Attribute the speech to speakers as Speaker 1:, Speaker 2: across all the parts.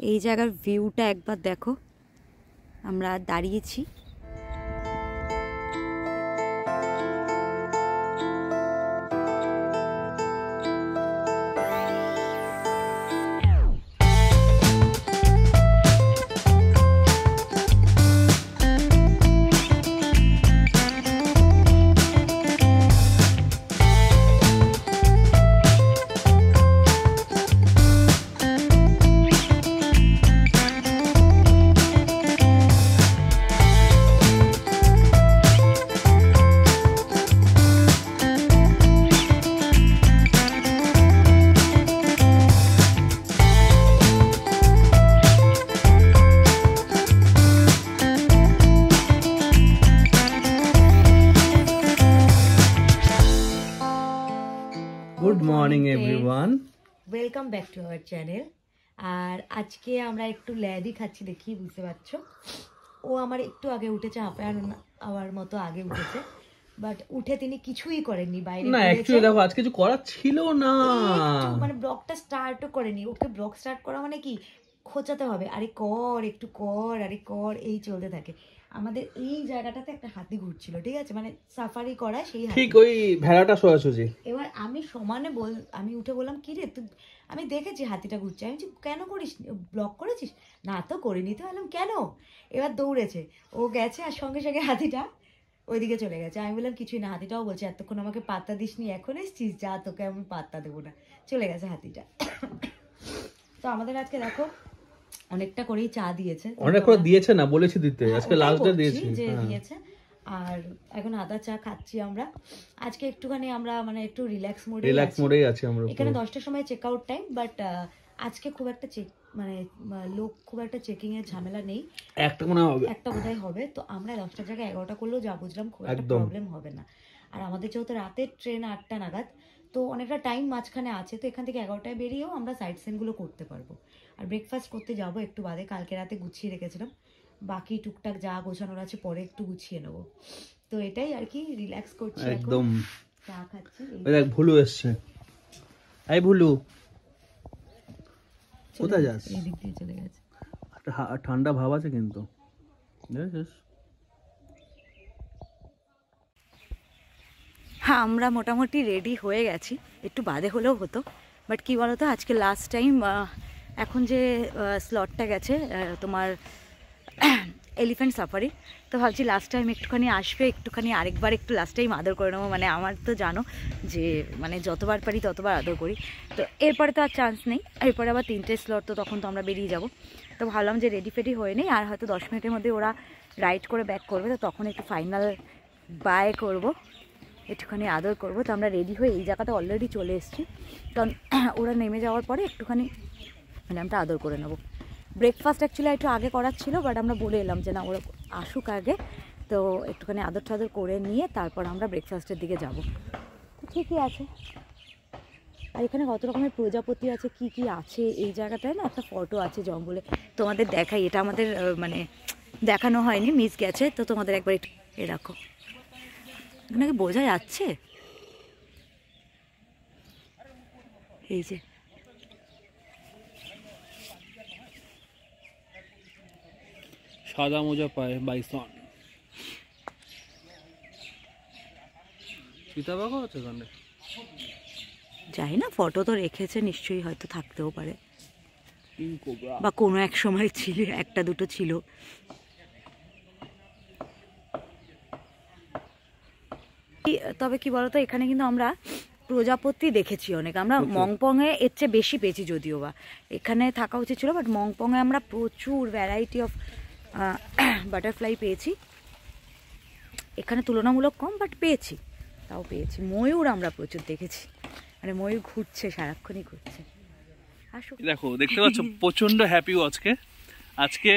Speaker 1: এই জায়গার ভিউটা একবার দেখো, আমরা দাঁড়িয়েছি।
Speaker 2: Good morning everyone.
Speaker 1: Welcome back to our channel. আর আজকে আমরা একটু ল্যাদি খাচ্ছি, দেখি বুঝতে পারছো। ও আমার একটু আগে উঠেছে, হাফ আওয়ার মতো আগে উঠেছে, বাট উঠে তিনি কিছুই করেননি, বাইরে
Speaker 2: না অ্যাকচুয়ালি দেখো আজ কিছু করার ছিল না,
Speaker 1: মানে ব্লগটা স্টার্টও করেনি। ওকে ব্লগ স্টার্ট করা মানে কি, খোঁচাতে হবে, আরে কর একটু কর, আরে কর, এই চলতে থাকে। আমাদের এই জায়গাটাতে একটা হাতি ঘুরছিল, ঠিক আছে, মানে সাফারি করা সেই হাতি,
Speaker 2: ঠিক ওই ভেড়াটা সোয়াসুজি।
Speaker 1: এবার আমি সমানে আমি উঠে বললাম, কি রে তুই, আমি দেখেছি হাতিটা ঘুরছে, আমি কেন করিস, ব্লগ করেছিস? না তো করিনি। তো বললাম কেন? এবার দৌড়েছে, ও গেছে আর সঙ্গে সঙ্গে হাতিটা ওইদিকে চলে গেছে। আমি বললাম কিছুই না। হাতিটাও বলছে এতক্ষণ আমাকে পাত্তা দিসনি, এখন এসছিস, যা তোকে আমি পাত্তা দেবো না। চলে গেছে হাতিটা। তো আমাদের আজকে দেখো অনেকটা করেই চা দিয়েছে,
Speaker 2: অনেক করে দিয়েছে না, বলেছি দিতে, আজকে লাস্ট ডে দিয়েছি
Speaker 1: যে দিয়েছে। আর এখন আদা চা খাচ্ছি আমরা। আজকে একটুখানি আমরা মানে একটু রিল্যাক্স মোডেই আছি আমরা। এখানে 10টার সময় চেক আউট টাইম, বাট আজকে খুব একটা মানে লোক খুব একটা চেকিং এর ঝামেলা নেই, একটা বোধহয় হবে। তো আমরা 10টার জায়গায় 11টা করলেও যা বুঝলাম খুব একটা প্রবলেম হবে না। আর আমাদের যেহেতু রাতের ট্রেন 8টা নাগাদ, তো অনেকটা টাইম মাঝখানে আছে, তো এখান থেকে 11টায় বেরিয়েও আমরা সাইড সিনগুলো করতে পারবো। আর ব্রেকফাস্ট করতে যাবো একটু বাদে, কালকে রাতে গুছিয়ে রেখেছিলাম, বাকি টুকটাক যা গোছানোর আছে পরে একটু গুছিয়ে নেবো। তো এটাই আর কি, রিল্যাক্স করছি একদম, চা খাচ্ছি।
Speaker 2: দেখ ভুলু এসছে, এই ভুলু কোথায় যাস?
Speaker 1: এই দিক দিয়ে চলে গেছে,
Speaker 2: ঠান্ডা ভাব আছে কিন্তু।
Speaker 1: হ্যাঁ আমরা মোটামুটি রেডি হয়ে গেছি, একটু বাদে হলেও হতো, বাট কী বলতো আজকে লাস্ট টাইম, এখন যে স্লটটা গেছে তোমার এলিফ্যান্ট সাফারি, তো ভাবছি লাস্ট টাইম একটুখানি আসবে, একটুখানি আরেকবার একটু লাস্ট টাইম আদর করে নেবো। মানে আমার তো জানো যে মানে যতবার পারি ততবার আদর করি, তো এরপরে তো আর চান্স নেই। এরপরে আবার 3টে স্লট, তো তখন তো আমরা বেরিয়ে যাব। তো ভাবলাম যে রেডি ফেডি হয়ে নেই, আর হয়তো 10 মিনিটের মধ্যে ওরা রাইড করে ব্যাক করবে, তো তখন একটু ফাইনাল বাই করব, একটুখানি আদর করব। তো আমরা রেডি হয়ে এই জায়গাটা অলরেডি চলে এসেছি, কারণ ওরা নেমে যাওয়ার পরে একটুখানি মানে আমরা আদর করে নেবো। ব্রেকফাস্ট অ্যাকচুয়ালি একটু আগে করার ছিল, বাট আমরা বলে এলাম যে না ওরা আসুক আগে, তো একটুখানি আদর টাদর করে নিয়ে তারপর আমরা ব্রেকফাস্টের দিকে যাব। তো ঠিকই আছে। আর এখানে কত রকমের প্রজাপতি আছে, কি কি আছে এই জায়গাটায় না, একটা ফটো আছে জঙ্গলে, তোমাদের দেখাই। এটা আমাদের মানে দেখানো হয়নি, মিস গেছে, তো তোমাদের একবার একটু এ রাখো, এখানে কি বোঝা যাচ্ছে? এই যে
Speaker 2: সাদা মোজা পায় বাইসন, চিতাবাঘ আছে ওখানে,
Speaker 1: যাই না, ফটো তো রেখেছে নিশ্চয়ই, হয়তো থাকতেও পারে, বা কোনো এক সময় ছিল, একটা দুটো ছিল। তবে কি বলতো, এখানে কিন্তু আমরা প্রজাপতি দেখেছি অনেক, আমরা মংপংয়ে এর চেয়ে বেশি পেয়েছি, যদিও বা এখানে থাকা উচিত ছিল, বাট মংপংয়ে আমরা প্রচুর ভ্যারাইটি অফ বাটারফ্লাই পেয়েছি, এখানে তুলনামূলক কম, বাট পেয়েছি, তাও পেয়েছি। ময়ূর আমরা প্রচুর দেখেছি, মানে ময়ূর ঘুরছে, সারাক্ষণই ঘুরছে।
Speaker 2: দেখো দেখতে পাচ্ছ প্রচন্ড হ্যাপি আজকে, আজকে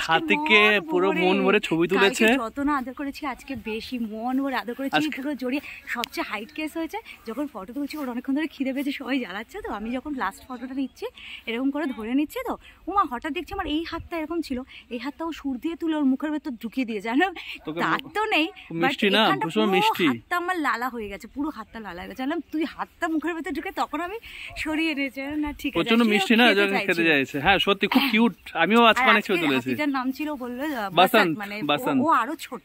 Speaker 2: হাতিকে পুরো মন ভরে ছবি তুলেছে।
Speaker 1: যত না আদর করেছি আজকে বেশি মন ভরে আদর করেছি, পুরো জড়িয়ে। সবচেয়ে হাইট কেস হয়েছে যখন ফটো তুলছি, ওর অনেকক্ষণ ধরে খিদে পেয়েছে, সবাই জ্বালাচ্ছে। তো আমি যখন লাস্ট ফটোটা নিচ্ছি এরকম করে ধরে নিচ্ছে, তো ওমা হঠাৎ দেখছি আমার এই হাতটা এরকম ছিল, এই হাতটা ও সুর দিয়ে তুলে ওর মুখের ভেতর ঢুকিয়ে দিয়ে, জানো তার তো নেই, হাতটা আমার লালা হয়ে গেছে, পুরো হাতটা লালা হয়ে গেছে। তুই হাতটা মুখের ভেতর ঢুকে, তখন আমি সরিয়ে নিয়েছি। না ঠিক আছে,
Speaker 2: প্রচন্ড মিষ্টি না, খেতে চাইছে। হ্যাঁ সত্যি খুব কিউট। আমিও আজকে অনেক ছবি তুলেছি।
Speaker 1: হাতিটার নাম ছিল বললো
Speaker 2: বাসন্ত,
Speaker 1: মানে
Speaker 2: বাসন্ত।
Speaker 1: ও আরো ছোট।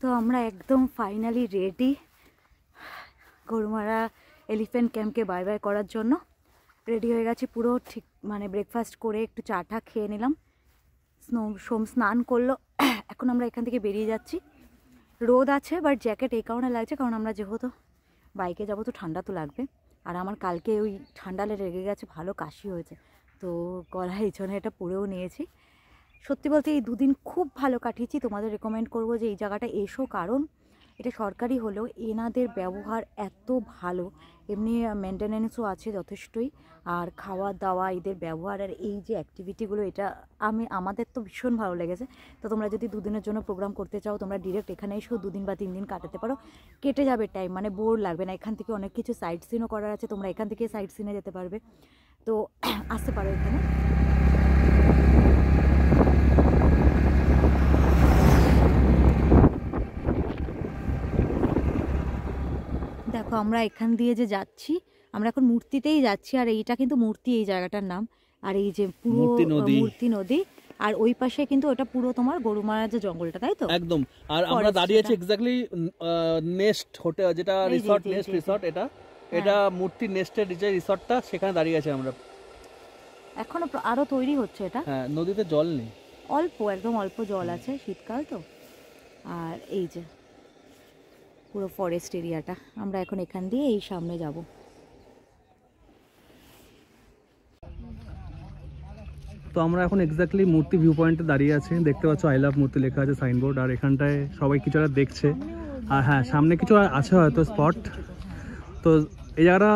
Speaker 1: তো আমরা একদম ফাইনালি রেডি গরুমারা এলিফ্যান্ট ক্যাম্পকে বাই বাই করার জন্য। রেডি হয়ে গেছি পুরো, ঠিক মানে ব্রেকফাস্ট করে একটু চা টা খেয়ে নিলাম, সোম স্নান করলো। এখন আমরা এখান থেকে বেরিয়ে যাচ্ছি। রোদ আছে বাট জ্যাকেট এই কারণে লাগছে কারণ আমরা যেহেতু বাইকে যাবো তো ঠান্ডা তো লাগবে। আর আমার কালকে ওই ঠান্ডা লেগে গেছে, ভালো কাশি হয়েছে, তো গলায় এই জন্য এটা পরেও নিয়েছি। সত্যি বলতে এই দুদিন খুব ভালো কাটিয়েছি। তোমাদের রেকমেন্ড করবো যে এই জায়গাটা এসো, কারণ এটা সরকারি হলেও এনাদের ব্যবহার এত ভালো, এমনি মেনটেনেন্সও আছে যথেষ্টই, আর খাওয়া দাওয়া এদের ব্যবহার আর এই যে অ্যাক্টিভিটিগুলো, এটা আমাদের তো ভীষণ ভালো লেগেছে। তো তোমরা যদি দুদিনের জন্য প্রোগ্রাম করতে চাও, তোমরা ডিরেক্ট এখানে এসো, 2 দিন বা 3 দিন কাটাতে পারো, কেটে যাবে টাইম, মানে বোর লাগবে না। এখান থেকে অনেক কিছু সাইট সিনও করার আছে, তোমরা এখান থেকে সাইট সিনে যেতে পারবে, তো আসতে পারো এখানে। দেখো আমরা এখান দিয়ে যে যাচ্ছি, আমরা এখন মূর্তিতেই যাচ্ছি, আর এইটা কিন্তু মূর্তি, এই জায়গাটার নাম। আর এই যে পুরো মূর্তি নদী, আর ওই পাশে কিন্তু ওটা পুরো তোমার গরুমারা যে জঙ্গলটা, তাই তো
Speaker 2: একদম। আর আমরা দাঁড়িয়ে আছি এক্স্যাক্টলি নেস্ট হোটেল, যেটা রিসর্ট, নেস্ট রিসর্ট, এটা মূর্তি নেস্টের যে রিসর্টটা, সেখানে দাঁড়িয়ে আছি আমরা।
Speaker 1: এখনো আরো তৈরি হচ্ছে এটা।
Speaker 2: হ্যাঁ, নদীতে জল নেই,
Speaker 1: অল্প, একদম অল্প জল আছে, শীতকাল তো। আর এই যে পুরো ফরেস্ট এরিয়াটা, আমরা এখন এখান দিয়ে এই সামনে যাব।
Speaker 2: তো আমরা এখন এক্স্যাক্টলি মূর্তি ভিউ পয়েন্টে দাঁড়িয়ে আছি। দেখতে পাচ্ছ আই লাভ মূর্তি লেখা আছে সাইনবোর্ড, আর এখানটায় সবাই কিছু একটা দেখছে। আর হ্যাঁ, সামনে কিছু আছে হয়তো স্পট। তো এই জায়গাটা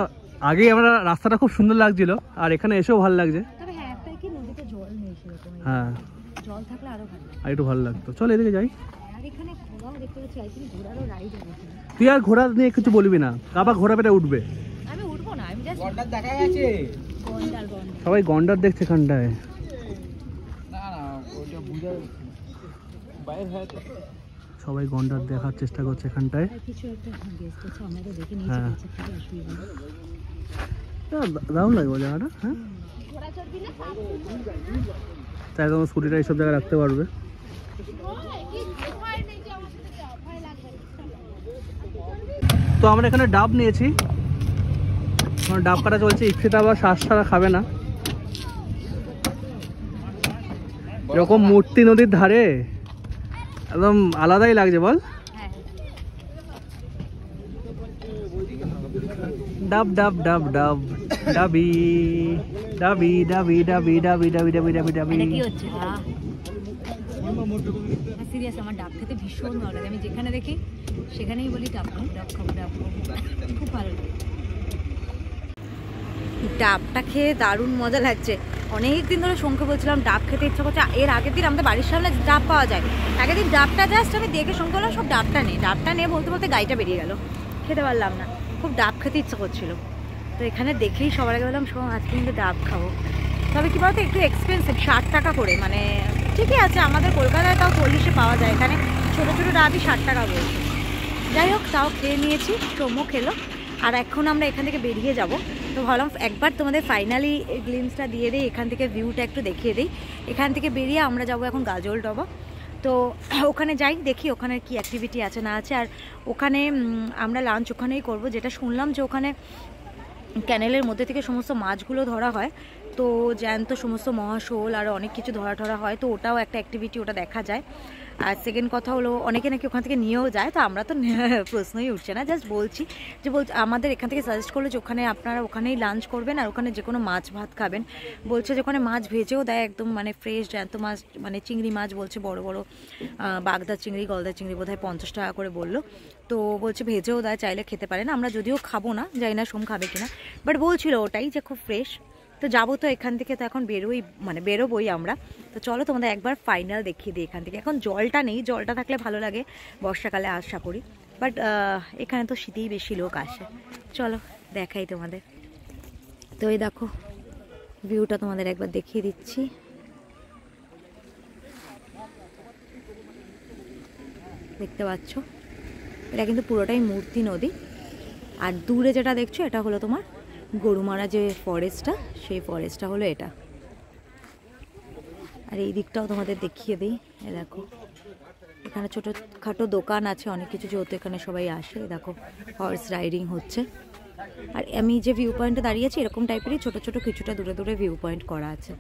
Speaker 2: আগেই আমরা, রাস্তাটা খুব সুন্দর লাগছিল, আর এখানে এসেও ভালো লাগছে। হ্যাঁ,
Speaker 1: জল থাকলে আরো ভালো,
Speaker 2: আর একটু ভালো লাগতো। চল এদিকে যাই।
Speaker 1: আর এখানে ঘোড়াও দেখতে পাচ্ছি, আই থিংক ঘোড়ারও রাইড আছে।
Speaker 2: তুই আর ঘোড়া নিয়ে কিছু বলবি না, আবার ঘোড়া পেটে উঠবে।
Speaker 1: আমি উঠবো না, আমি জাস্ট গন্ডার দেখা যাচ্ছে, গন্ডার
Speaker 2: সবাই গন্ডার দেখছে এখানটায়। সবাই গন্ডার দেখার চেষ্টা করছে এখানটায়। হ্যাঁ, দারুণ লাগবে জায়গাটা। হ্যাঁ, তাই তোমার স্কুটিটা এইসব জায়গায় রাখতে পারবে। তো আমরা এখানে ডাব নিয়েছি, ডাব কাটা চলছে। ইচ্ছেটা আবার শ্বাস ছাড়া খাবে না। এরকম মূর্তি নদীর ধারে একদম আলাদাই লাগছে, বল। ডাব ডাব ডাব ডাব ডাবি ডাবি ডাবি ডাবি ডাবি ডাবি ডাবি ডাবি ডাবি।
Speaker 1: কি হচ্ছে? সিরিয়াস, আমার ডাব খেতে ভীষণ ভালো লাগে। আমি যেখানে দেখি সেখানেই বলি ডাব খাবো, ডাব খাবো, ডাব খাবো, খুব ভালো লাগে। ডাবটা খেয়ে দারুণ মজা লাগছে। অনেক দিন ধরে শঙ্কে বলছিলাম ডাব খেতে ইচ্ছা করছে। এর আগের দিন আমাদের বাড়ির সামনে ডাব পাওয়া যায়, আগের দিন ডাবটা জাস্ট আমি দেখে শঙ্কে বললাম সব ডাবটা নেই, ডাবটা নিয়ে বলতে বলতে গাড়িটা বেরিয়ে গেল, খেতে পারলাম না। খুব ডাব খেতে ইচ্ছা করছিল, তো এখানে দেখেই সবার আগে বললাম শোন আজকে কিন্তু ডাব খাবো। তবে কি বলতো একটু এক্সপেন্সিভ, 60 টাকা করে, মানে ঠিকই আছে, আমাদের কলকাতায় তাও 40-এ পাওয়া যায়, এখানে ছোটো ছোটো ডাবই 60 টাকা বলছে। যাই হোক, তাও খেয়ে নিয়েছি, সোমও খেলো। আর এখন আমরা এখান থেকে বেরিয়ে যাব। তো ভাবলাম একবার তোমাদের ফাইনালি গ্লিমসটা দিয়ে দিই, এখান থেকে ভিউটা একটু দেখিয়ে দিই। এখান থেকে বেরিয়ে আমরা যাব এখন গাজলডোবা। তো ওখানে যাই, দেখি ওখানে কি অ্যাক্টিভিটি আছে না আছে। আর ওখানে আমরা লাঞ্চ ওখানেই করব, যেটা শুনলাম যে ওখানে ক্যানেলের মধ্যে থেকে সমস্ত মাছগুলো ধরা হয়, তো জ্যান্ত সমস্ত মহাশোল আর অনেক কিছু ধরা হয়, তো ওটাও একটা অ্যাক্টিভিটি, ওটা দেখা যায়। আর সেকেন্ড কথা হলো অনেকে নাকি ওখান থেকে নিয়েও যায়, তো আমরা তো প্রশ্নই উঠছে না, জাস্ট বলছি যে আমাদের এখান থেকে সাজেস্ট করলো যে ওখানে আপনারা ওখানেই লাঞ্চ করবেন আর ওখানে যে কোনো মাছ ভাত খাবেন। বলছে যে ওখানে মাছ ভেজেও দেয়, একদম মানে ফ্রেশ জ্যান্ত মাছ, মানে চিংড়ি মাছ বলছে, বড় বড় বাগদা চিংড়ি, গলদা চিংড়ি বোধহয় 50 টাকা করে বললো। তো বলছে ভেজেও দেয়, চাইলে খেতে পারেন। আমরা যদিও খাবো না, জানি না সোম খাবে কিনা, বাট বলছিল ওটাই যে খুব ফ্রেশ। তো তো যাবো তো এখান থেকে, তো এখন বেরোবোই আমরা। তো চলো তোমাদের একবার ফাইনাল দেখিয়ে দিই এখান থেকে। এখন জলটা নেই, জলটা থাকলে ভালো লাগে বর্ষাকালে আশা করি, বাট এখানে তো শীতেই বেশি লোক আসে। চলো দেখাই তোমাদের। তো এই দেখো ভিউটা তোমাদের একবার দেখিয়ে দিচ্ছি। দেখতে পাচ্ছ এটা কিন্তু পুরোটাই মূর্তি নদী। আর দূরে যেটা দেখছো এটা হলো তোমার গরুমারা যে ফরেস্টটা, সেই ফরেস্টটা হলো এটা। আর এই দিকটাও তোমাদের দেখিয়ে দিই। এ দেখো এখানে ছোটোখাটো দোকান আছে অনেক কিছু, যেহেতু এখানে সবাই আসে। দেখো হর্স রাইডিং হচ্ছে। আর আমি যে ভিউ পয়েন্টে দাঁড়িয়েছি এরকম টাইপেরই ছোট ছোট কিছুটা দূরে দূরে ভিউ পয়েন্ট করা আছে।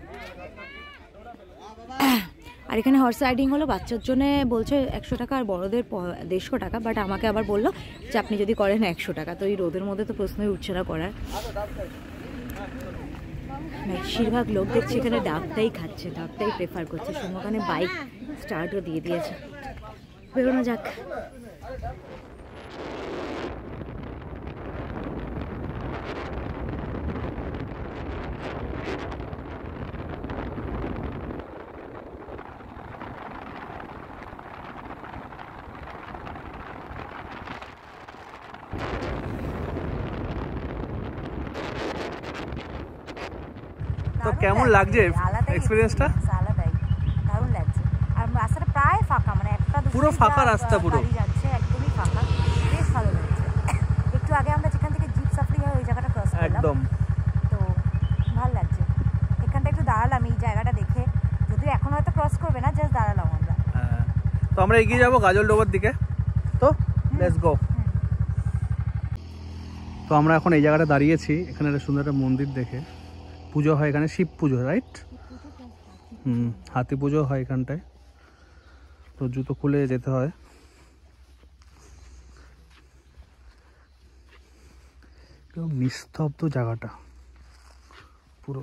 Speaker 1: আর এখানে হর্স রাইডিং হলো বাচ্চার জন্য বলছে 100 টাকা, আর বড়দের 150 টাকা। বাট আমাকে আবার বললো যে আপনি যদি করেন 100 টাকা। তো এই রোদের মধ্যে তো প্রশ্নই উঠছে না করার। বেশিরভাগ লোক দেখছি এখানে ডাবটাই খাচ্ছে, ডাবটাই প্রেফার করছে। ওখানে বাইক স্টার্টও দিয়ে দিয়েছে। বেরোনো যাক।
Speaker 2: তো কেমন লাগছে এক্সপেরিয়েন্সটা?
Speaker 1: আলাদাই, দারুণ লাগছে। আর রাস্তাটা প্রায় ফাঁকা, মানে একটা
Speaker 2: পুরো ফাঁকা রাস্তা, পুরো
Speaker 1: যাচ্ছে একদমই ফাঁকা, বেশ ভালো লাগছে। একটু আগে আমরা যেখান থেকে জিপ সাফারি হয় ওই জায়গাটা ক্রস করলাম,
Speaker 2: একদম।
Speaker 1: তো ভালো লাগছে। এখানটা একটু দাঁড়ালাম এই জায়গাটা দেখে, যদিও এখন হয়তো ক্রস করবে না, জাস্ট দাঁড়ালাম আমরা।
Speaker 2: তো আমরা এগিয়ে যাবো গাজলডোবার দিকে। তো লেটস গো। তো আমরা এখন এই জায়গাটা দাঁড়িয়েছি, এখানে একটা সুন্দর একটা মন্দির দেখে। পুজো হয় এখানে, শিব পুজো, রাইট? হাতি পুজো হয় এখানটায়। তো জুতো খুলে যেতে হয়। নিস্তব্ধ জায়গাটা পুরো।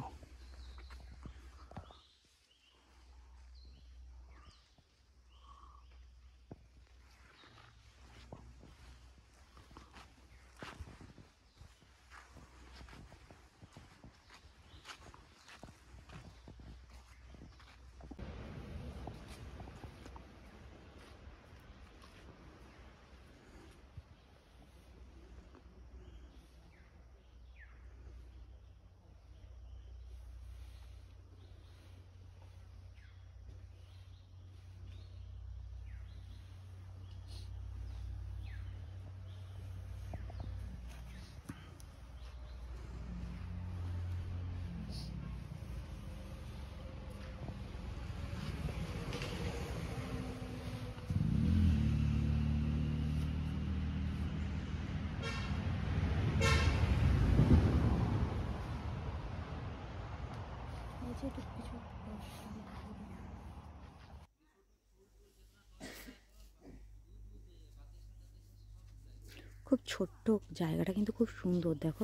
Speaker 2: খুব ছোট্ট জায়গাটা কিন্তু খুব সুন্দর। দেখো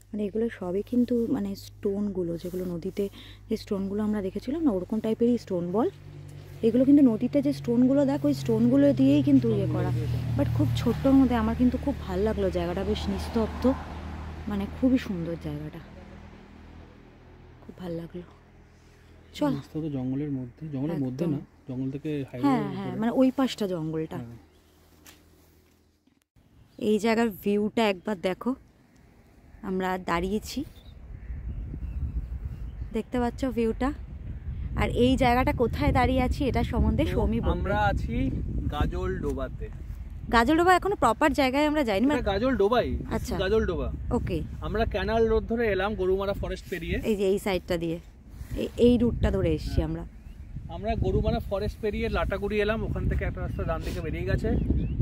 Speaker 2: মানে এগুলো সবই কিন্তু মানে স্টোনগুলো, যেগুলো নদীতে যে স্টোনগুলো আমরা দেখেছিলাম না, ওরকম টাইপেরই স্টোন বল এগুলো। কিন্তু নদীতে যে স্টোনগুলো দেখ, ওই স্টোনগুলো দিয়েই কিন্তু ইয়ে করা, বাট খুব ছোট্টর মধ্যে। আমার কিন্তু খুব ভালো লাগলো জায়গাটা, বেশ নিস্তব্ধ, মানে খুবই সুন্দর জায়গাটা, খুব ভালো লাগলো। চল, জঙ্গলের মধ্যে, জঙ্গলের মধ্যে না, জঙ্গল থেকে
Speaker 1: হ্যাঁ হ্যাঁ, মানে ওই পাশটা জঙ্গলটা। এই জায়গার ভিউটা একবার দেখো, আমরা দাঁড়িয়েছি, দেখতে পাচ্ছ ভিউটা। আর এই জায়গাটা কোথায় দাঁড়িয়ে আছি এটা সম্বন্ধে সৌমি বলবে।
Speaker 2: আমরা আছি গাজলডোবাতে।
Speaker 1: গাজলডোবা এখনো প্রপার জায়গায় আমরা যাইনি, মানে
Speaker 2: গাজলডোবাই।
Speaker 1: আচ্ছা,
Speaker 2: গাজলডোবা।
Speaker 1: ওকে।
Speaker 2: আমরা ক্যানাল রোড ধরে এলাম, গরুমারা ফরেস্ট পেরিয়ে।
Speaker 1: এই যে এই সাইডটা দিয়ে, এই রুটটা ধরে এসেছি আমরা।
Speaker 2: আমরা গরুমারা ফরেস্ট পেরিয়ে লাটাগুড়ি এলাম, ওখান থেকে একটা রাস্তা ডান দিকে বেরিয়ে গেছে,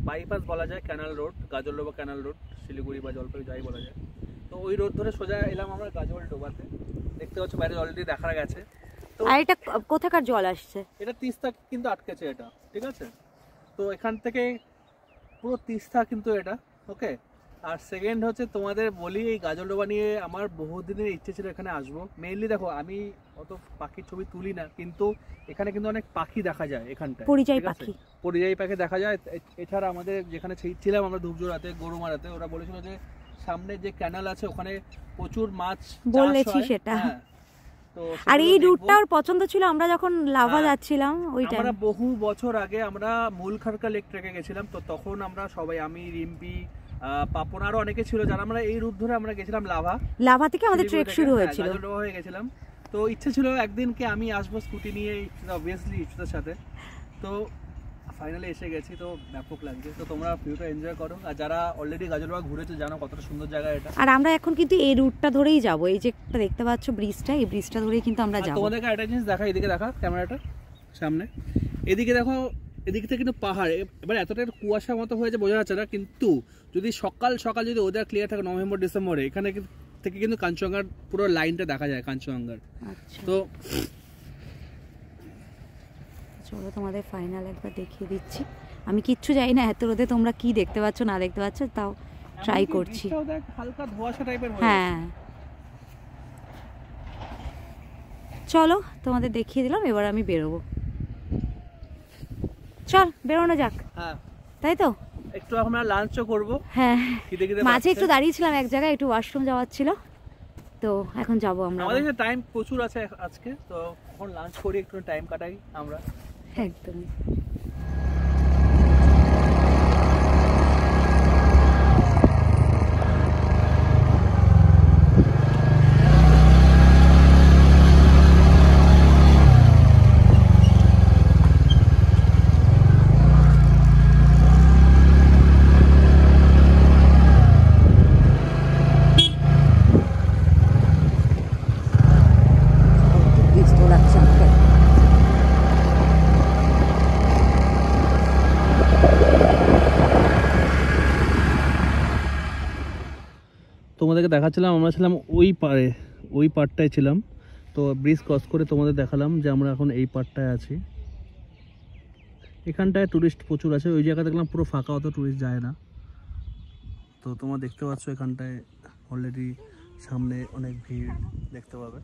Speaker 2: বাইপাস বলা যায়, canal road, Gajoldoba canal road, Siliguri বা জলপাইগুড়ি যাই বলা যায়। তো ওই রোড ধরে সোজা এলাম আমরা গাজলডোবাতে। দেখতে পাচ্ছ বাইরে অলরেডি দেখা গেছে। তো
Speaker 1: আর এটা কোথাকার জল আসছে?
Speaker 2: এটা তিস্তা কিন্তু আটকেছে এটা, ঠিক আছে? তো এখান থেকে পুরো তিস্তা কিন্তু এটা, ওকে। আর সেকেন্ড হচ্ছে তোমাদের বলি, এই গাজলডোবা নিয়ে আমার বহুদিনের ইচ্ছে ছিল এখানে আসবো। মেইনলি দেখো আমি অত পাখির ছবি তুলি না, কিন্তু এখানে কিন্তু অনেক পাখি দেখা যায় এখানটায়,
Speaker 1: পরিযায়ী পাখি,
Speaker 2: পরিযায়ী পাখি দেখা যায়। এছাড়া আমাদের যেখানে ছিলাম আমরা ধূপজোড়াতে, গরুমারাতে, ওরা বলেছিল যে সামনে যে ক্যানাল আছে ওখানে প্রচুর মাছ
Speaker 1: বলেছি সেটা।
Speaker 2: তো
Speaker 1: আর এই রুটটা ওর পছন্দ ছিল, আমরা যখন লাভা যাচ্ছিলাম ওই টাইম।
Speaker 2: আমরা বহু বছর আগে আমরা মূলখারকা লেক ট্রেকে গেছিলাম, তো তখন আমরা সবাই, আমি, রিম্পি, পাপন, আরো অনেকে ছিল যারা আমরা এই রুট ধরে আমরা গেছিলাম লাভা
Speaker 1: থেকে আমাদের ট্রেক শুরু হয়েছিল।
Speaker 2: হয়ে গেছিলাম। তো ইচ্ছে ছিল একদিনকে আমি আসবো স্কুটি নিয়ে, অবভিয়াসলি ইচ্ছার সাথে। তো ফাইনালি এসে গেছি, তো ব্যাপক লাগছে। তো তোমরা ভিউটা এনজয় করো, আর যারা অলরেডি গাজলবাগ ঘুরেছো জানো কতটা সুন্দর জায়গা এটা।
Speaker 1: আর আমরা এখন কিন্তু এই রুটটা ধরেই যাব, এই যে দেখতে পাচ্ছ ব্রিজটা, এই ব্রিজটা ধরেই কিন্তু আমরা যাব।
Speaker 2: তোমাদেরকে একটা জিনিস দেখা, এদিকে দেখা ক্যামেরাটা সামনে, এদিকে দেখো, এদিক থেকে কিন্তু পাহাড়। এবার এতটা কুয়াশার মতো হয়েছে বোঝা যাচ্ছে না, কিন্তু যদি সকাল সকাল যদি ওয়েদার ক্লিয়ার থাকে নভেম্বর ডিসেম্বরে, এখানে থেকে কিন্তু কাঞ্চনজঙ্ঘার পুরো লাইনটা দেখা যায় কাঞ্চনজঙ্ঘার। তো
Speaker 1: চলো তোমাদের ফাইনাল একবার দেখিয়ে দিচ্ছি। আমি কিচ্ছু জানি না এত রোদে তোমরা কি দেখতে পাচ্ছ না দেখতে পাচ্ছ, তাও ট্রাই করছি।
Speaker 2: হালকা ধোঁয়াশা টাইপের।
Speaker 1: হ্যাঁ চলো তোমাদের দেখিয়ে দিলাম, এবার আমি বেরোবো। চল বেরোনো যাক।
Speaker 2: হ্যাঁ
Speaker 1: তাই তো,
Speaker 2: একটু আমরা লাঞ্চও করবো।
Speaker 1: হ্যাঁ মাঝে একটু দাঁড়িয়েছিলাম এক জায়গায়, একটু ওয়াশরুম যাওয়ার ছিল, তো এখন যাবো আমরা।
Speaker 2: আমাদের কাছে টাইম প্রচুর আছে আজকে, তো এখন লাঞ্চ করি, একটু টাইম কাটাই আমরা।
Speaker 1: একদম।
Speaker 2: তোমাদেরকে দেখাচ্ছিলাম, আমরা ছিলাম ওই পার্টটায় ছিলাম। তো ব্রিজ ক্রস করে তোমাদের দেখালাম যে আমরা এখন এই পার্টটায় আছি। এখানটায় টুরিস্ট প্রচুর আছে, ওই জায়গা দেখলাম পুরো ফাঁকা, অত টুরিস্ট যায় না। তো তোমরা দেখতে পাচ্ছ এখানটায় অলরেডি সামনে অনেক ভিড় দেখতে পাবে।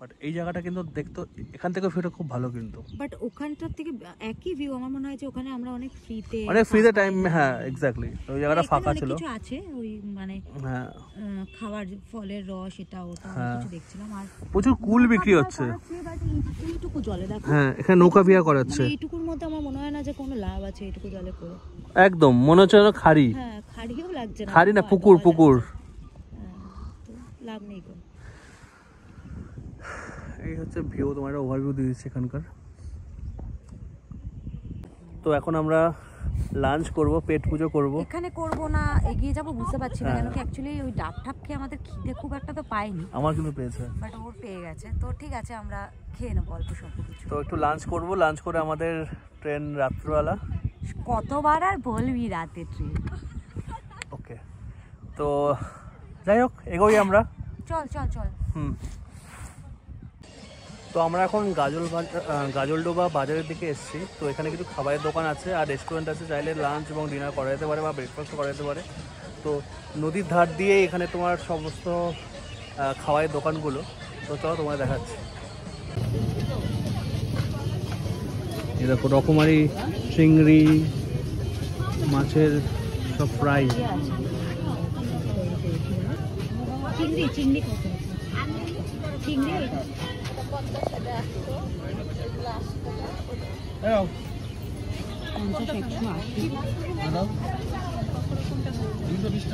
Speaker 2: বাট এই জায়গাটা কিন্তু দেখতে, এখান থেকে ভিউটা খুব ভালো কিন্তু।
Speaker 1: বাট ওখানটার থেকে একই ভিউ আমার মনে হয় যে ওখানে আমরা অনেক
Speaker 2: ফ্রিতে টাইম। হ্যাঁ এক্স্যাক্টলি, ওই জায়গাটা ফাঁকা ছিল।
Speaker 1: কিছু আছে ওই মানে
Speaker 2: হ্যাঁ
Speaker 1: খাবার, ফলের রস, এটা ওটা কিছু দেখছিলাম। আর
Speaker 2: প্রচুর কুল বিক্রি হচ্ছে।
Speaker 1: এইটুকু জলে দেখো।
Speaker 2: হ্যাঁ এখানে নৌকা বিহার করাচ্ছে।
Speaker 1: এইটুকুর মধ্যে আমার মনে হয় না যে কোনো লাভ আছে এইটুকু জলে করে।
Speaker 2: একদম মনে হচ্ছে যেন খাড়ি।
Speaker 1: হ্যাঁ খাড়িও লাগছে না,
Speaker 2: খাড়ি না, পুকুর।
Speaker 1: লাভ নেই কোনো।
Speaker 2: এই হচ্ছে ভিউ, তোমার একটা ওভারভিউ দিয়ে দিচ্ছি এখানকার। তো এখন আমরা লাঞ্চ করব, পেট পুজো করব।
Speaker 1: এখানে করব না এগিয়ে যাব বুঝতে পারছি না, কেন কি অ্যাকচুয়ালি ওই ডাব ঠাপ খেয়ে আমাদের খিদে খুব একটা তো পাইনি।
Speaker 2: আমার কিন্তু পেয়েছে,
Speaker 1: বাট ওর পেয়ে গেছে। তো ঠিক আছে আমরা খেয়ে নেবো অল্প স্বল্প কিছু।
Speaker 2: তো একটু লাঞ্চ করব, লাঞ্চ করে আমাদের ট্রেন রাত্রিবেলা।
Speaker 1: কতবার আর বলবি রাতে ট্রেন।
Speaker 2: ওকে, তো যাই হোক এগোই আমরা।
Speaker 1: চল চল চল।
Speaker 2: তো আমরা এখন গাজলডোবা বাজারের দিকে এসেছি। তো এখানে কিছু খাবারের দোকান আছে আর রেস্টুরেন্ট আছে, চাইলে লাঞ্চ এবং ডিনার করা যেতে পারে বা ব্রেকফাস্টও করা যেতে পারে। তো নদীর ধার দিয়ে এখানে তোমার সমস্ত খাবারের দোকানগুলো। তো চলো তোমার দেখাচ্ছি। এই দেখো রকমারি চিংড়ি, মাছের সব ফ্রাই।
Speaker 1: চিংড়ি চিংড়ি কত? চিংড়ি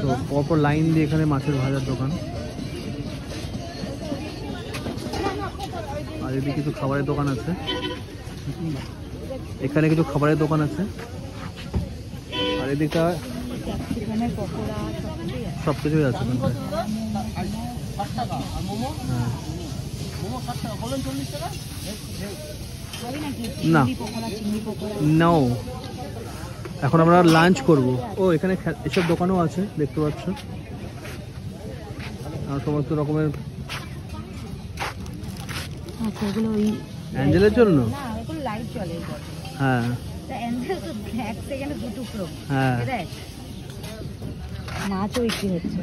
Speaker 2: তো পরপর লাইন দিয়ে এখানে মাছের ভাজার দোকান, আর এদিকে কিছু খাবারের দোকান আছে। এখানে কিছু খাবারের দোকান আছে, আর এদিকে সব কিছুই আছে। না নাও, এখন আমরা লাঞ্চ করব। ও এখানে এসব দোকানও আছে দেখতে পাচ্ছ, আর সমস্ত রকমের। অ্যাঞ্জেলের জন্য হ্যাঁ হ্যাঁ,
Speaker 1: মাছও বিক্রি হচ্ছে।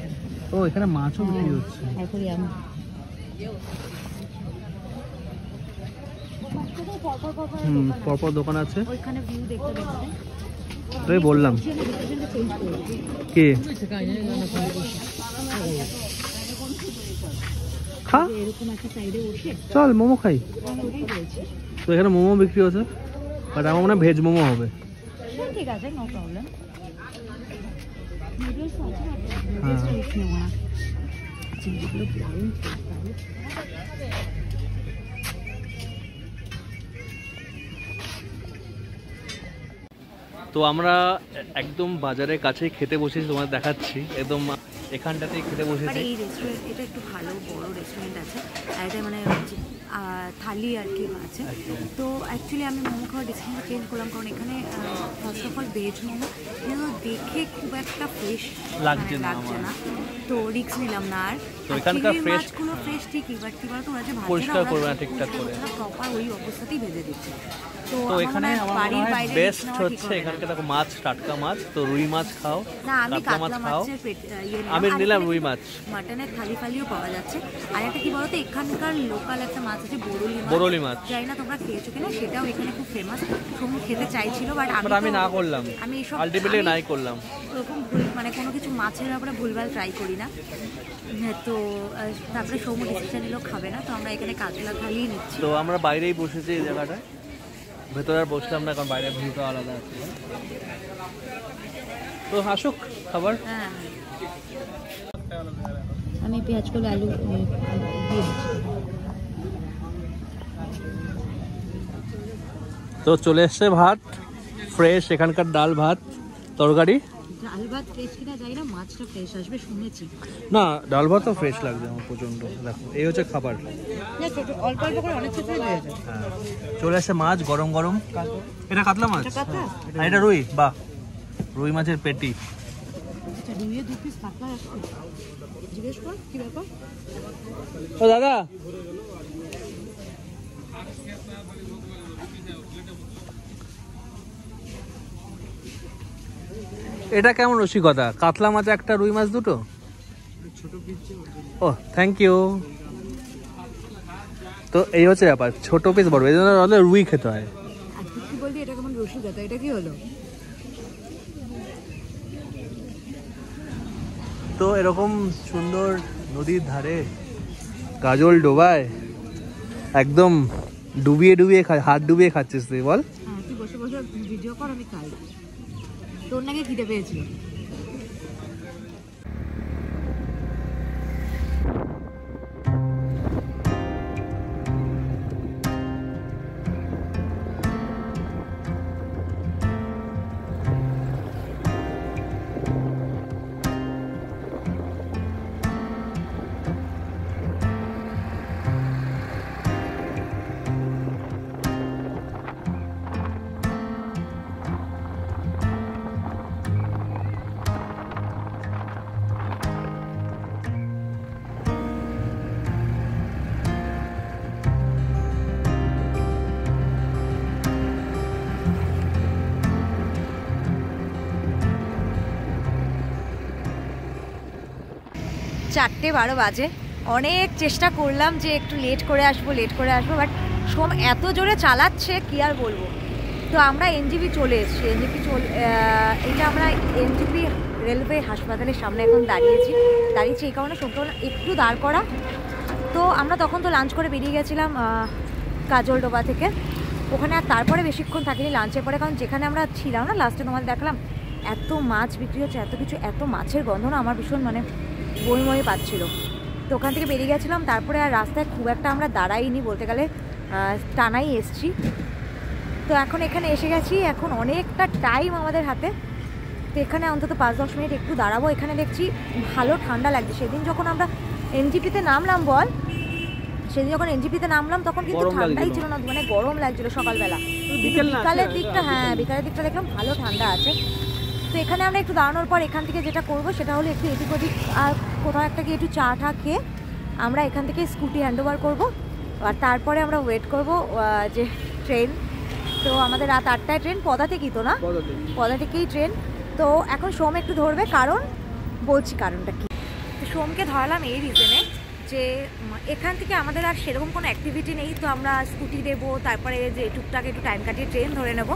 Speaker 2: ও এখানে মাছও বিক্রি হচ্ছে। পরপর দোকান আছে। তাই বললাম কি খা,
Speaker 1: এরকম একটা সাইডে বসে
Speaker 2: চল মোমো খাই।
Speaker 1: ওটাই বলছি।
Speaker 2: তো এখানে মোমো বিক্রি হচ্ছে, বাট আমার মনে হয় ভেজ মোমো হবে।
Speaker 1: ঠিক আছে, নো প্রবলেম। নুডলস আছে না,
Speaker 2: হ্যাঁ।
Speaker 1: নুডলস রেট নেওয়া চিংড়িগুলো ব্রাউন।
Speaker 2: তো আমরা একদম বাজারের কাছেই খেতে বসেছি, তোমাদের দেখাচ্ছি, একদম এখানটাতেই খেতে বসেছি।
Speaker 1: এই রেস্টুরেন্ট এটা একটু ভালো বড় রেস্টুরেন্ট আছে, আর এটা মানে থালি আর কি আছে। তো অ্যাকচুয়ালি আমি মোমো খাওয়ার ডিসিশনটা চেঞ্জ করলাম, কারণ এখানে first of all veg momo কিন্তু দেখে খুব একটা ফ্রেশ লাগছে না, তো রিস্ক নিলাম না। আর
Speaker 2: তো এখানকার
Speaker 1: মাছগুলো ফ্রেশ ঠিকই, বাট কি বলতো ওরা যে
Speaker 2: পরিষ্কার করবে না ঠিকঠাক করে,
Speaker 1: প্রপার ওই অবস্থাতেই ভেজে দিচ্ছে।
Speaker 2: তো এখানে আমার মনে হয় বেস্ট হচ্ছে এখানকার দেখো মাছ, টাটকা মাছ। তো রুই মাছ খাও,
Speaker 1: না আমি
Speaker 2: কাতলা মাছ খাও।
Speaker 1: আমি
Speaker 2: নিলাম রুই মাছ,
Speaker 1: মাটনের থালি ফালিও পাওয়া যাচ্ছে। আর একটা কি বলতো, এখানকার লোকাল একটা মাছ আছে
Speaker 2: বরলি মাছ,
Speaker 1: জানি না তোমরা খেয়েছো কিনা, সেটাও এখানে খুব ফেমাস। সোমু খেতে চাইছিল, বাট
Speaker 2: আমি না করলাম,
Speaker 1: আমি এসব
Speaker 2: আলটিমেটলি নাই করলাম।
Speaker 1: ওরকম মানে কোনো কিছু মাছের ব্যাপারে ভুলভাল ট্রাই করি না। তো তারপরে সোমু ডিসিশন নিল খাবে না, তো আমরা এখানে কাতলা থালিই নিচ্ছি।
Speaker 2: তো আমরা বাইরেই বসেছি এই জায়গাটায়, ভেতরে আর বসলাম না কারণ বাইরের ভিউটা আলাদা আছে। তো আসুক খাবার।
Speaker 1: হ্যাঁ, আমি পেঁয়াজ করে আলু দিয়ে দিচ্ছি।
Speaker 2: তো চলে এসছে ভাত ফ্রেশ, এখানকার ডাল ভাত তরকারি।
Speaker 1: ডাল ভাত ফ্রেশ কিনা জানি না, মাছটা ফ্রেশ আসবে শুনেছি।
Speaker 2: না ডাল ভাত তো ফ্রেশ লাগছে আমার প্রচন্ড। দেখো এই হচ্ছে খাবার,
Speaker 1: অল্প অল্প করে অনেক কিছু দিয়ে যায়।
Speaker 2: হ্যাঁ চলে আসছে মাছ গরম গরম। এটা কাতলা মাছ,
Speaker 1: কাতলা
Speaker 2: আর এটা রুই। বাহ, রুই মাছের পেটি।
Speaker 1: আচ্ছা, রুইয়ে 2 পিস কাতলা আছে, জিজ্ঞেস কর কি ব্যাপার।
Speaker 2: ও দাদা, এটা কেমন রসিকতা, কাতলা মাছ একটা, রুই মাছ দুটো। ও থ্যাংক ইউ। তো এই হচ্ছে ব্যাপার, ছোট পিস বড়, এই জন্য রুই খেতে হয়।
Speaker 1: আজকে কি বললি, এটা কেমন রসিকতা, এটা কি হলো?
Speaker 2: তো এরকম সুন্দর নদীর ধারে গাজল ডোবায় একদম ডুবিয়ে ডুবিয়ে হাত ডুবিয়ে খাচ্ছিস তুই, বল।
Speaker 1: হ্যাঁ, তুই বসে বসে ভিডিও কর, আমি খাই। তোর নাকি খিদে পেয়েছিল? চারটে 12 বাজে। অনেক চেষ্টা করলাম যে একটু লেট করে আসবো, বাট সোম এত জোরে চালাচ্ছে কি আর বলবো। তো আমরা এনজিপি চলে এসেছি। এটা আমরা এনজিপি রেলওয়ে হাসপাতালের সামনে এখন দাঁড়িয়েছি এই কারণে সোমটা একটু দাঁড় করা। তো আমরা তখন তো লাঞ্চ করে বেরিয়ে গেছিলাম কাজলডোবা থেকে, ওখানে আর তারপরে বেশিক্ষণ থাকিনি লাঞ্চের পরে, কারণ যেখানে আমরা ছিলাম না লাস্টে তোমাদের দেখালাম এত মাছ বিক্রি হচ্ছে, এত কিছু, এত মাছের গন্ধ না আমার ভীষণ মানে বমি পাচ্ছিল। তো ওখান থেকে বেরিয়ে গেছিলাম, তারপরে আর রাস্তায় খুব একটা আমরা দাঁড়াইনি, বলতে গেলে টানাই এসছি। তো এখন এখানে এসে গেছি, এখন অনেকটা টাইম আমাদের হাতে। তো এখানে অন্তত 5-10 মিনিট একটু দাঁড়াবো। এখানে দেখছি ভালো ঠান্ডা লাগছে। সেদিন যখন আমরা এনজিপিতে নামলাম তখন কিন্তু ঠান্ডাই ছিল না, মানে গরম লাগছিল সকালবেলা। বিকালের দিকটা দেখলাম ভালো ঠান্ডা আছে। তো এখানে আমরা একটু দাঁড়ানোর পর এখান থেকে যেটা করবো সেটা হলো একটু এদিক ওদিক আর কোথাও একটা গিয়ে একটু চা খেয়ে আমরা এখান থেকে স্কুটি হ্যান্ডওভার করবো, আর তারপরে আমরা ওয়েট করবো যে ট্রেন। তো আমাদের রাত 8টায় ট্রেন, পদা থেকেই তো না, পদা থেকেই ট্রেন। তো এখন সোম একটু ধরবে, বলছি কারণটা কি। তো সোমকে ধরালাম এই রিজনে যে এখান থেকে আমাদের আর সেরকম কোনো অ্যাক্টিভিটি নেই, তো আমরা স্কুটি দেবো, তারপরে যে টুকটাক একটু টাইম কাটিয়ে ট্রেন ধরে নেব।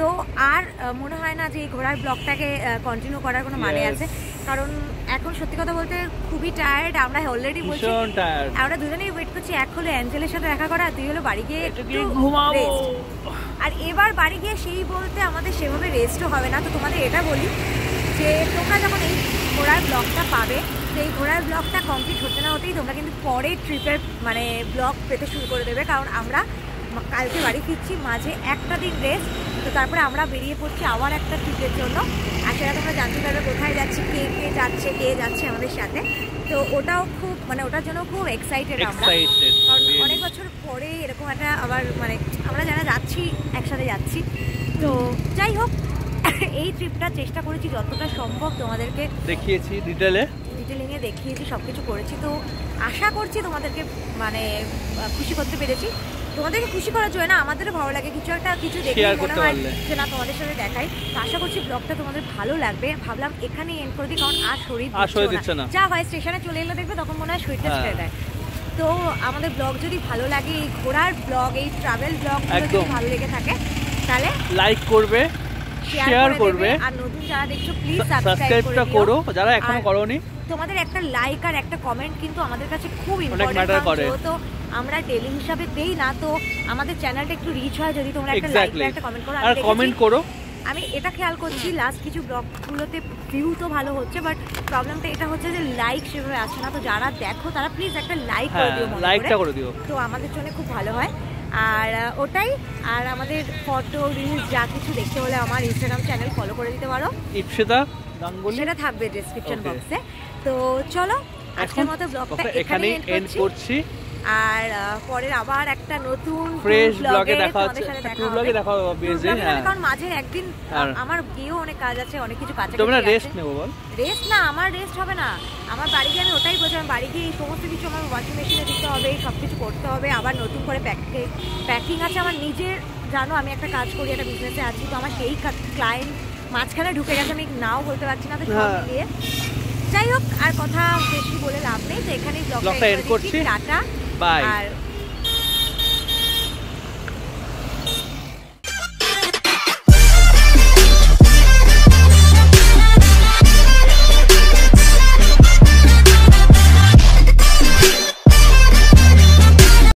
Speaker 1: তো আর মনে হয় না যে এই ঘোরার ব্লগটাকে কন্টিনিউ করার কোনো মানে আছে, কারণ এখন সত্যি কথা বলতে খুবই টায়ার্ড, আমরা অলরেডি বলছি
Speaker 2: ভীষণ টায়ার্ড।
Speaker 1: আমরা দুজনেই ওয়েট করছি, এক হলো অ্যাঞ্জেলের সাথে দেখা করা, দুই হলো বাড়ি গিয়ে একটু
Speaker 2: ঘুমাবো।
Speaker 1: rest। আর এবার বাড়ি গিয়ে সেই বলতে আমাদের সেভাবে রেস্টও হবে না। তো তোমাদের এটা বলি যে তোমরা যখন এই ঘোরার ব্লগটা পাবে, তো এই ঘোরার ব্লগটা কমপ্লিট হতে না হতেই তোমরা কিন্তু পরে ট্রিপের মানে ব্লগ পেতে শুরু করে দেবে, কারণ আমরা কালকে বাড়ি ফিরছি, মাঝে একটা দিন রেস্ট, তো তারপরে আমরা বেরিয়ে পড়ছি আবার একটা ট্রিপের জন্য। আর সেটা তোমরা জানতে পারবে কোথায় যাচ্ছি, কে যাচ্ছে আমাদের সাথে। তো ওটাও খুব মানে ওটার জন্য খুব এক্সাইটেড আমরা, কারণ অনেক বছর পরে এরকম একটা আবার মানে আমরা যারা যাচ্ছি একসাথে যাচ্ছি। তো যাই হোক, এই ট্রিপটা চেষ্টা করেছি যতটা সম্ভব তোমাদেরকে
Speaker 2: দেখিয়েছি
Speaker 1: ডিটেলিংয়ে দেখিয়েছি, সব কিছু করেছি। তো আশা করছি তোমাদেরকে মানে খুশি করতে পেরেছি। তোমাদেরকে খুশি করার জন্য না আমাদেরও ভালো লাগে, কিছু দেখে মনে হয় যে না তোমাদের সাথে দেখাই। তো আশা করছি ব্লগটা তোমাদের ভালো লাগবে। ভাবলাম এখানে এন্ড করে দিই, কারণ আর শরীর দিচ্ছে না। যা হয় স্টেশনে চলে এলে দেখবে তখন মনে হয় শরীরটা ছেড়ে দেয়। তো আমাদের ব্লগ যদি ভালো লাগে, এই ঘোরার ব্লগ, এই ট্রাভেল ব্লগ যদি ভালো লেগে থাকে তাহলে
Speaker 2: লাইক করবে, শেয়ার করবে,
Speaker 1: আর নতুন যারা দেখছো প্লিজ
Speaker 2: সাবস্ক্রাইবটা করো যারা এখনো করোনি।
Speaker 1: তোমাদের একটা লাইক আর একটা কমেন্ট কিন্তু আমাদের কাছে খুব ইম্পর্টেন্ট। তো আমরা ডেইলি হিসাবে দেই না, তো আমাদের চ্যানেলটা একটু রিচ হয় যদি তোমরা একটা লাইক আর একটা কমেন্ট করো।
Speaker 2: আর কমেন্ট করো।
Speaker 1: আমি এটা খেয়াল করছি লাস্ট কিছু ব্লগগুলোতে ভিউ তো ভালো হচ্ছে, বাট প্রবলেমটা এটা হচ্ছে যে লাইক সেভাবে আসছে না। তো যারা দেখো তারা প্লিজ একটা লাইক করে দিও,
Speaker 2: লাইকটা করে দিও,
Speaker 1: তো আমাদের জন্য খুব ভালো হয়। আর ওটাই, আর আমাদের ফটো রিলস যা কিছু দেখতে হলে আমার ইনস্টাগ্রাম চ্যানেল ফলো করে দিতে পারো,
Speaker 2: ইপসিতা গাঙ্গুলি,
Speaker 1: সেটা থাকবে ডেসক্রিপশন বক্সে। তো চলো আজকের মতো ব্লগটা এখানেই এন্ড করছি, আর পরের আবার একটা নতুন
Speaker 2: ফ্রেশ ব্লগে দেখা হচ্ছে। ট্রু ব্লগে দেখা হবে অবভিয়াসলি, হ্যাঁ,
Speaker 1: কারণ মাঝে একদিন আমার গিয়েও অনেক কাজ আছে, অনেক কিছু কাজ আছে।
Speaker 2: তোমরা রেস্ট নেবো বল?
Speaker 1: রেস্ট না, আমার রেস্ট হবে না। আমার বাড়ি গিয়ে আমি ওটাই বলছি, আমার বাড়ি গিয়ে এই সমস্ত কিছু আমার ওয়াশিং মেশিনে দিতে হবে, সব কিছু করতে হবে, আবার নতুন করে প্যাকিং আছে আমার নিজের। জানো আমি একটা কাজ করি, একটা বিজনেসে আছি, তো আমার সেই ক্লায়েন্ট মাঝখানে ঢুকে গেছে, আমি নাও বলতে পারছি না। তো সব মিলিয়ে যাই হোক, আর কথা বেশি বলে লাভ নেই, তো এখানেই ব্লগটা এন্ড করছি। Tata, by. আর